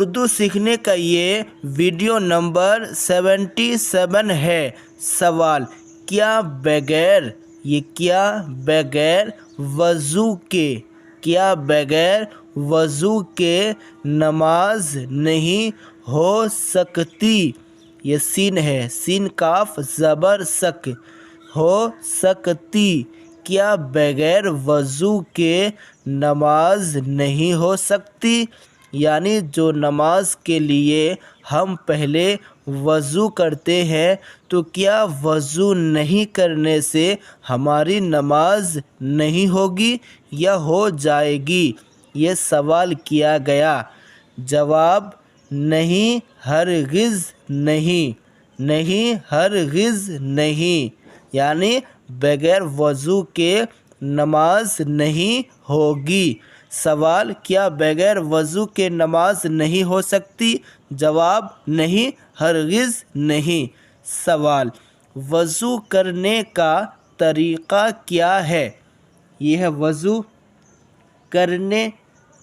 اردو سیکھنے کا یہ ویڈیو نمبر 77 ہے۔ سوال: کیا بغیر وضو کے نماز نہیں ہو سکتی؟ یہ سین ہے، سین کاف زبر سک، ہو سکتی۔ کیا بغیر وضو کے نماز نہیں ہو سکتی؟ یعنی جو نماز کے لیے ہم پہلے وضو کرتے ہیں، تو کیا وضو نہیں کرنے سے ہماری نماز نہیں ہوگی یا ہو جائے گی؟ یہ سوال کیا گیا۔ جواب: نہیں، ہرگز نہیں، یعنی بغیر وضو کے نماز نہیں ہوگی۔ سوال: کیا بغیر وضو کے نماز نہیں ہو سکتی؟ جواب: نہیں، ہرگز نہیں۔ سوال: وضو کرنے کا طریقہ کیا ہے؟ یہ ہے وضو کرنے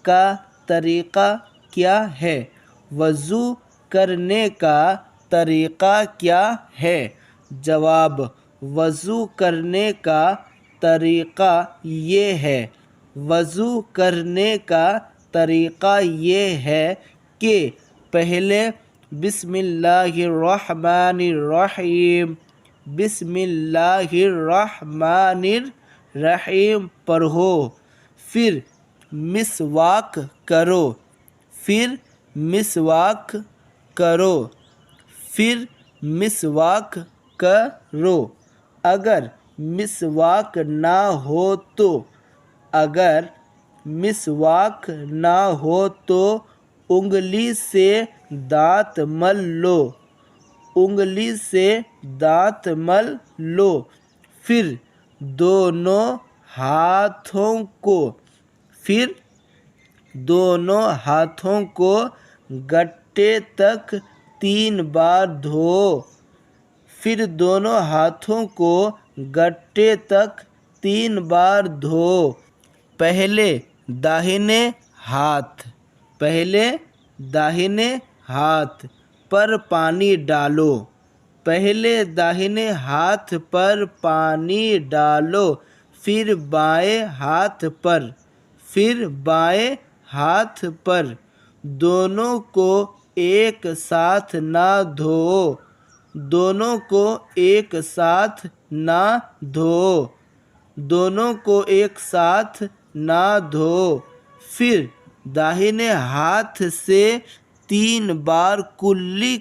کا طریقہ کیا ہے؟ وضو کرنے کا طریقہ کیا ہے؟ جواب: وضو کرنے کا طریقہ یہ ہے۔ وضو کرنے کا طریقہ یہ ہے کہ پہلے بسم اللہ الرحمن الرحیم پڑھو، پھر مسواک کرو، اگر مسواک نہ ہو تو انگلی سے دانت مل لو، پھر دونوں ہاتھوں کو گھٹنے تک 3 بار دھو۔ پہلے داہنے ہاتھ پر پانی ڈالو، پھر بائیں ہاتھ پر، دونوں کو ایک ساتھ نہ دھو، پھر داہنے ہاتھ سے 3 بار کلی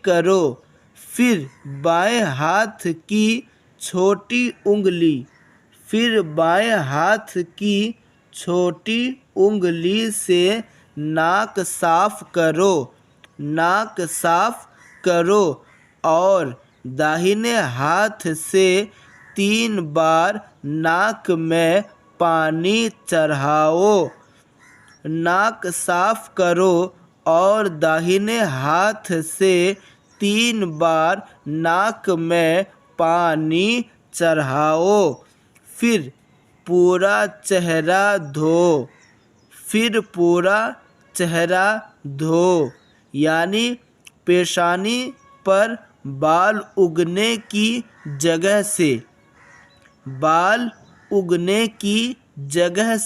کرو، پھر بائیں ہاتھ کی چھوٹی انگلی سے ناک صاف کرو اور داہنے ہاتھ سے 3 بار ناک میں پانی چڑھاؤ۔ ناک صاف کرو اور داہنے ہاتھ سے 3 بار ناک میں پانی چڑھاؤ، پھر پورا چہرہ دھو، یعنی پیشانی پر بال اگنے کی جگہ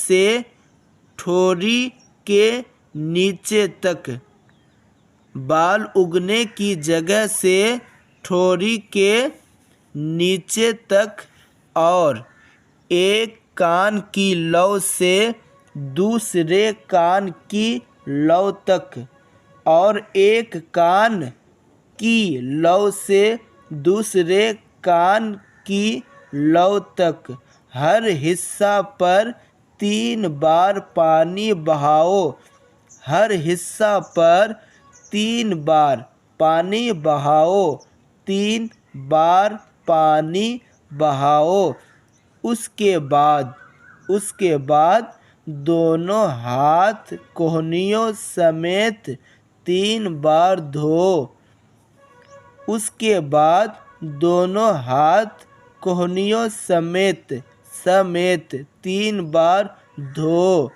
سے ٹھوڑی کے نیچے تک، اور ایک کان کی لو سے دوسرے کان کی لو تک، اور ایک کان کی لو سے دوسرے کان کی لو تک، ہر حصہ پر 3 بار پانی بہاؤ۔ اس کے بعد دونوں ہاتھ کہنیوں سمیت 3 بار دھو۔ اس کے بعد دونوں ہاتھ کوہنیوں سمیت 3 بار دھو۔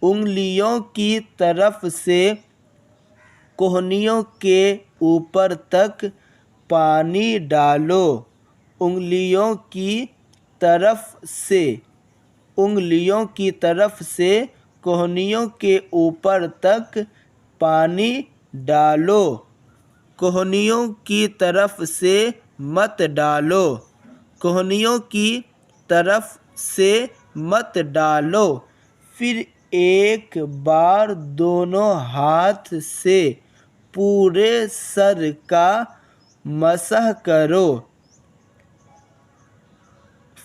انگلیوں کی طرف سے کوہنیوں کے اوپر تک پانی ڈالو۔ انگلیوں کی طرف سے کوہنیوں کے اوپر تک پانی ڈالو۔ کوہنیوں کی طرف سے مت ڈالو۔ کوہنیوں کی طرف سے مت ڈالو۔ پھر ایک بار دونوں ہاتھ سے پورے سر کا مسح کرو۔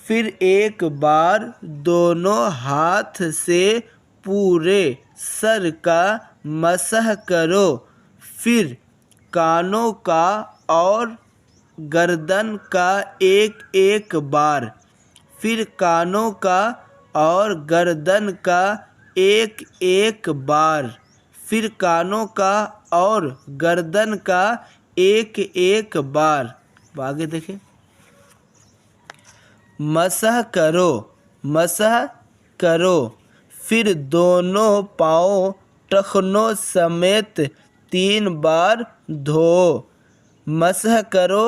پھر ایک بار دونوں ہاتھ سے پورے سر کا مسح کرو۔ پھر کانوں کا اور گردن کا ایک بار۔ پھر کانوں کا اور گردن کا ایک بار۔ پھر کانوں کا اور گردن کا ایک بار۔ آگے دیکھیں۔ مسح کرو۔ پھر دونوں پاؤں ٹخنوں سمیت 3 بار دھو۔ مسح کرو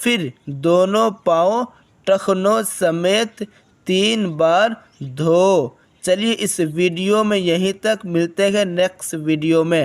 پھر دونوں پاؤں ٹخنوں سمیت 3 بار دھو۔ چلیے اس ویڈیو میں یہیں تک، ملتے ہیں نیکسٹ ویڈیو میں۔